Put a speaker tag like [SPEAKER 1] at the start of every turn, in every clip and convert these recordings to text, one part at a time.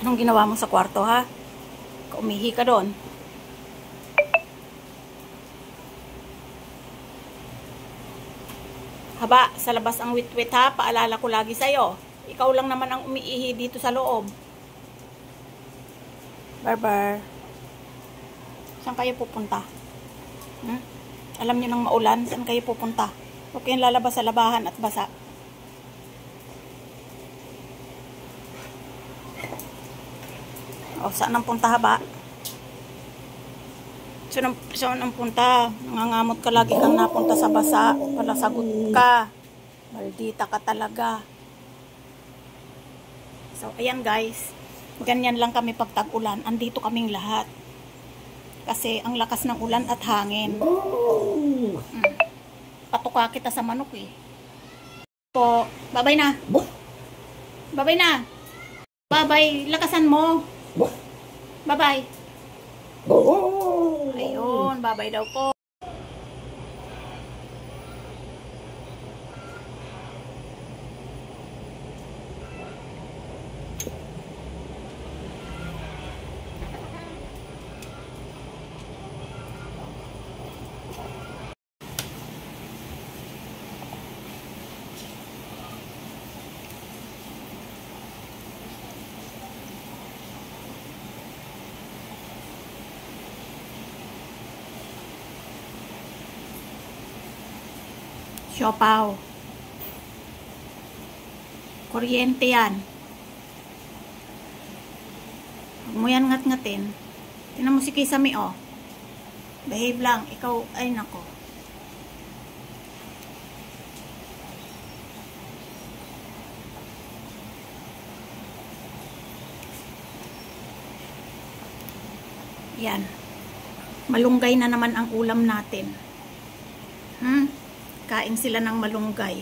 [SPEAKER 1] Anong ginawa mo sa kwarto, ha? Umihi ka doon. Haba, sa labas ang wit-wit, ha? Paalala ko lagi sa'yo. Ikaw lang naman ang umiihi dito sa loob. Barbar. Saan kayo pupunta? Alam niyo nang maulan, saan kayo pupunta? Huwag kayong lalabas sa labahan at basa. O, saan ang punta, haba? Saan ang punta? Nangangamot ka, lagi kang napunta sa basa. Palasagot ka. Maldita ka talaga. So, ayan guys. Ganyan lang kami pag tag-ulan. Andito kaming lahat. Kasi ang lakas ng ulan at hangin. Patuka kita sa manok eh. Po, babay na. Babay na. Babay, lakasan mo. Babay. Ayun, babay daw po. Siopaw. Kuryente yan. Huwag mo yan ngat-ngatin. Tingnan mo si Kisame, oh. Behave lang. Ikaw, ay nako. Yan. Malunggay na naman ang ulam natin. Kain sila ng malunggay.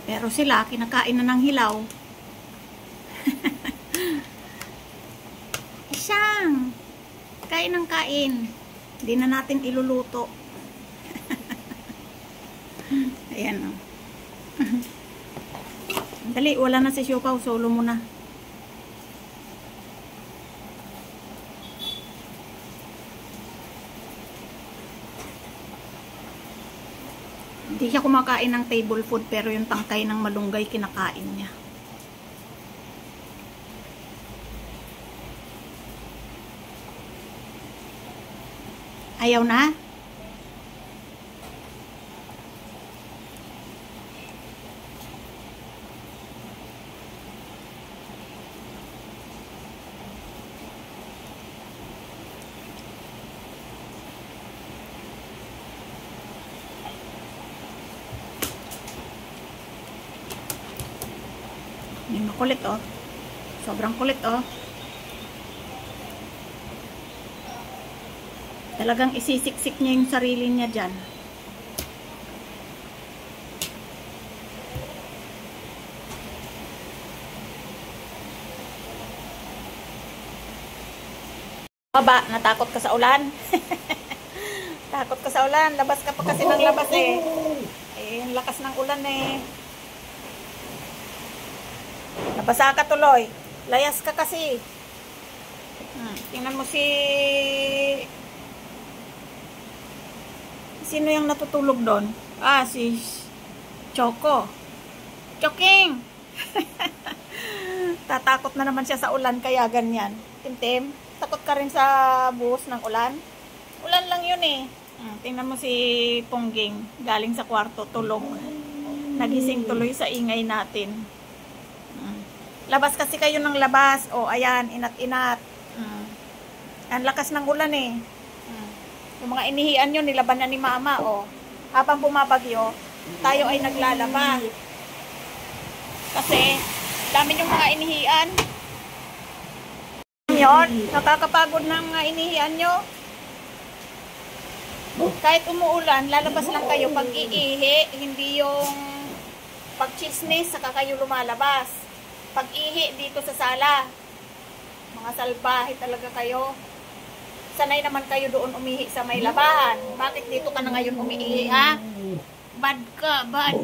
[SPEAKER 1] Pero sila, kinakain na ng hilaw. Siyang! Kain ng kain. Hindi na natin iluluto. Ayan, oh. Dali, wala na si Siopaw. Solo mo na. Hindi siya kumakain ng table food, pero yung tangkay ng malunggay kinakain niya. Ayaw na? Yung makulit, oh. Sobrang kulit, oh. Talagang isisiksik niya yung sarili niya dyan. Baba, natakot ka sa ulan? Takot ka sa ulan? Labas ka pa kasi ng labas eh. Eh, yung lakas ng ulan eh. Nabasa ka tuloy. Layas ka kasi. Tingnan mo si... Sino yung natutulog doon? Ah, si Choco. Choking! Tatakot na naman siya sa ulan, kaya ganyan. Tim-tim, takot ka rin sa buhos ng ulan? Ulan lang yun eh. Tingnan mo si Pongging. Galing sa kwarto, tulog. Nagising tuloy sa ingay natin. Labas kasi kayo ng labas. O, ayan, inat-inat. Ang lakas ng ulan eh. Yung mga inihian nyo, nilaban na ni mama. O, habang bumabagyo, tayo ay naglalaba. Kasi, dami yung mga inihian. Yun, nakakapagod ng mga inihian nyo. Kahit umuulan, lalabas lang kayo pag iihi, hindi yung pag-chismis, saka kayo lumalabas. Pag-ihi dito sa sala. Mga salbahe talaga kayo. Sanay naman kayo doon umihi sa may labahan. Bakit dito ka na ngayon umiihi, ha? Bad ka, bad.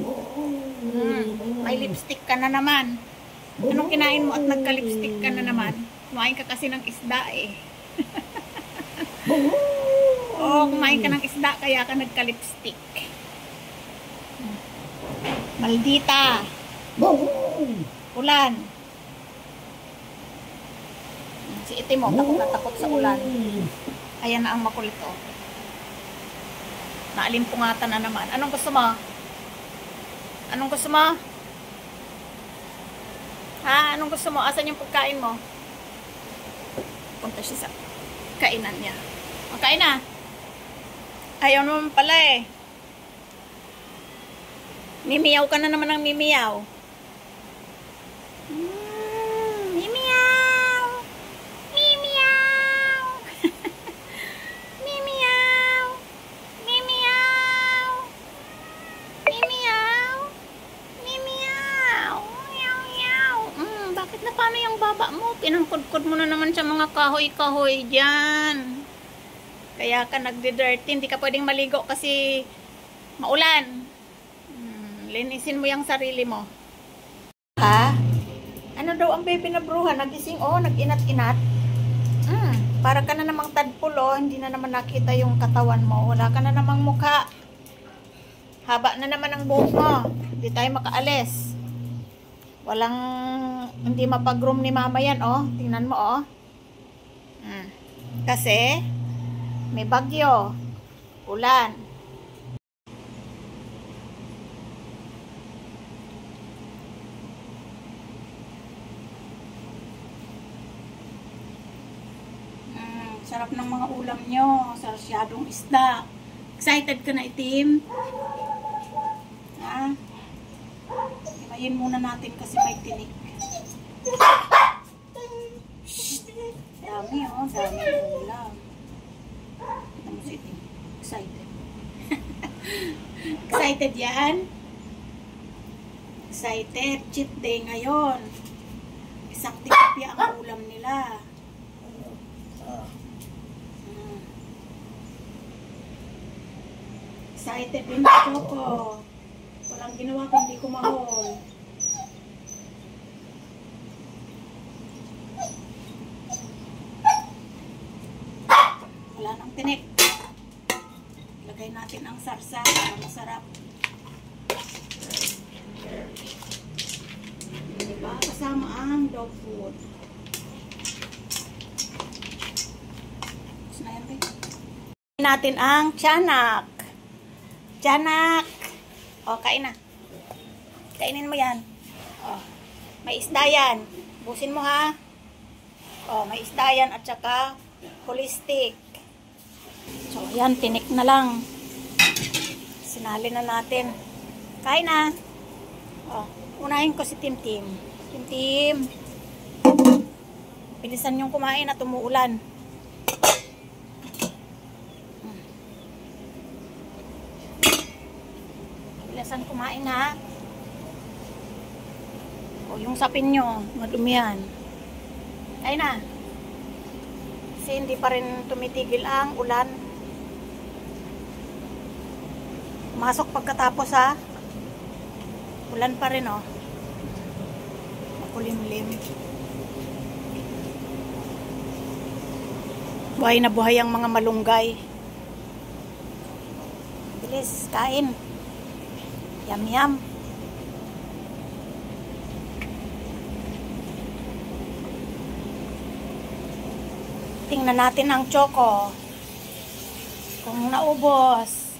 [SPEAKER 1] May lipstick ka na naman. Anong kinain mo at nagka-lipstick ka na naman? Kumain ka kasi ng isda eh. Oo, kumain ka ng isda kaya ka nagka-lipstick. Maldita. Ulan. Si Ite mo, takot na takot sa ulan. Ayan na ang makulit oh. Naalimpungatan na naman. Anong gusto mo? Anong gusto mo? Ha? Anong gusto mo? Asan yung pagkain mo? Punta siya sa kainan niya. O, kain na. Ayaw naman pala eh. Mimiyaw ka na naman ng mimiyaw. Mimiyaw! Mimiyaw! Mimiyaw! Mimiyaw! Mimiyaw! Mimiyaw! Meow! Bakit na paano yung baba mo? Pinangkudkod mo na naman sa mga kahoy-kahoy dyan. Kaya ka nagdi-dirty. Hindi ka pwedeng maligo kasi maulan. Linisin mo yung sarili mo. Ha? Ano daw ang baby na bruha? Nagising nag-inat-inat. Para ka na namang tadpol hindi na naman nakita yung katawan mo. Wala ka na namang mukha. Haba na naman ang buhok mo. Hindi tayo makaalis. Walang, hindi mapag-groom ni mama yan Tingnan mo Kasi, may bagyo. Ulan. Sarap ng mga ulam nyo. Sarsyadong isda. Excited ka na, Itim? Ha? Himayin muna natin kasi may tinik. Shhh! Dami dami ng ulam. Kita mo si Itim. Excited. Excited yan? Excited. Cheat day ngayon. Isang tilapia ang ulam nila. Excited din ako ko. Walang ginawa kundi kumahol. Wala nang tinik. Lagay natin ang sarsa para masarap. Diba? Kasama ang dog food. Tapos na yan, babe. Natin ang tiyanak. Tiyanak. Kain na. Kainin mo yan. May isda yan. Busin mo ha. May isda yan at saka holistic. So, yan. Tinik na lang. Sinali na natin. Kain na. Unahin ko si Tim-Tim. Tim-Tim. Bilisan yung kumain at umuulan. Bilisan kumain ha. Yung sapin nyo, madumi yan. Ay na. Kasi hindi pa rin tumitigil ang ulan. Masok pagkatapos ha. Ulan pa rin makulimlim. Buhay na buhay ang mga malunggay. Bilis, kain. Yum yum. Tingnan natin ang choco. Kung naubos.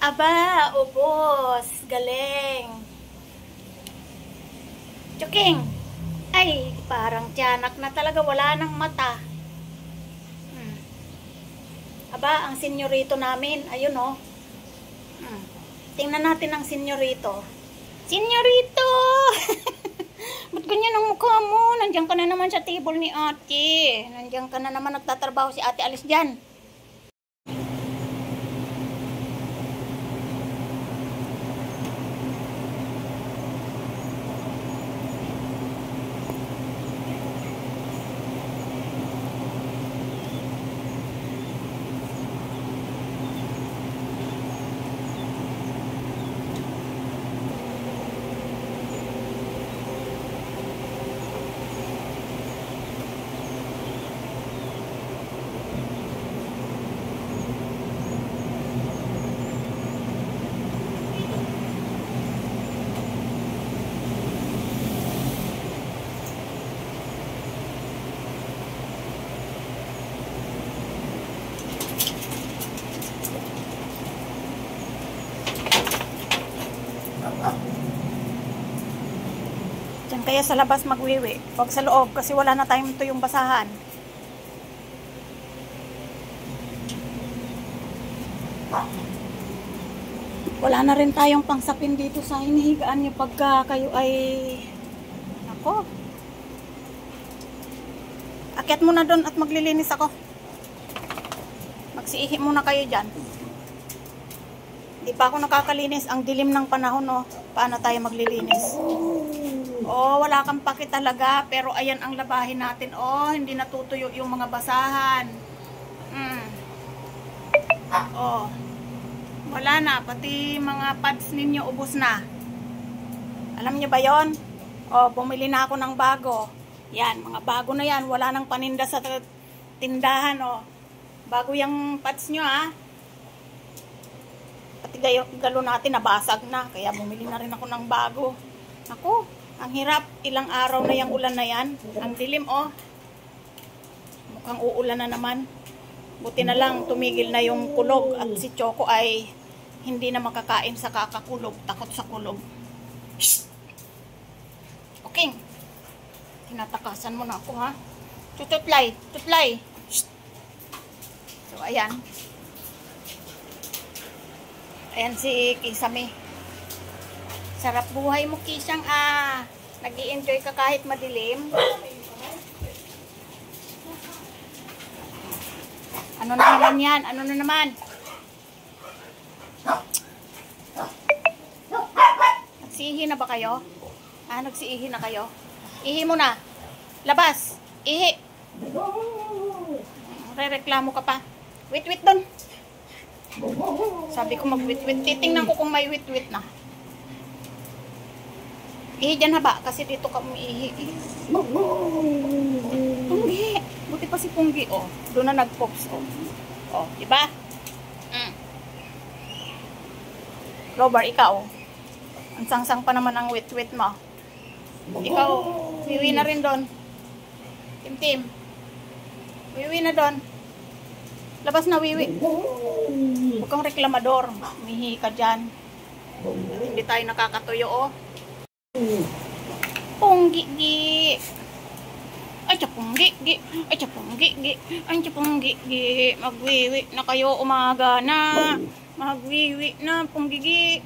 [SPEAKER 1] Aba, ubos. Galing. Choking. Ay, parang tiyanak na talaga. Wala nang mata. Aba, ang senyorito namin. Ayun Tingnan natin ang senyorito. Senyorito! Ba't ganyan ang mukha mo? Nandiyan ka na naman sa table ni ate. Nandiyan ka na naman nagtatrabaho si ate. Alis dyan. Diyan kaya sa labas magwiwi. Huwag sa loob kasi wala na tayong tuyong basahan. Wala na rin tayong pangsapin dito sa hinihigaan niyo pagka kayo ay... Ako. Akyat muna doon at maglilinis ako. Magsiihi muna kayo dyan. Di pa ako nakakalinis. Ang dilim ng panahon, oh. Paano tayo maglilinis? Oh, wala kang paki talaga. Pero ayan ang labahin natin. Oh, hindi natutuyo yung mga basahan. Oh. Wala na. Pati mga pads ninyo ubos na. Alam niyo ba yon? Oh, bumili na ako ng bago. Yan, mga bago na yan. Wala nang paninda sa tindahan, oh. Bago yung pads nyo, ha. Pati galo natin nabasag na. Kaya bumili na rin ako ng bago. Ako, ang hirap. Ilang araw na yung ulan na yan. Ang dilim, oh. Mukhang uulan na naman. Buti na lang tumigil na yung kulog. At si Choco ay hindi na makakain sa kakakulog. Takot sa kulog. Shhh! Okay. Tinatakasan mo na ako, ha. Tututlay. Tutlay. Shhh! So, ayan. Ayan si Kisame. Sarap buhay mo, Kisang, ah. Nag-i-enjoy ka kahit madilim. Ano na naman yan? Ano na naman? Nagsiihi na ba kayo? Ah, nagsiihi na kayo? Ihi mo na. Labas. Ihi. Re-reklamo ka pa. Wait doon. Sabi ko mag-wit-wit. Titingnan ko kung may wit-wit na. Ihi dyan haba. Kasi dito ka umiihi. Punggi. Buti pa si Punggi, oh. Doon na nag-pops, oh. Oh, diba? Robert, ikaw. Ang sangsang pa naman ang wit-wit mo. Ikaw, wiwi na rin doon. Tim. Wiwi na doon. Labas na, wiwi. Huwag kang reklamador. Umihi ka dyan. Hindi tayo nakakatuyo, oh. Punggi. Ay, Punggi. Ay, Punggi. Ay, Punggi. Magwiwi na kayo umaga na. Magwiwi na, Punggi.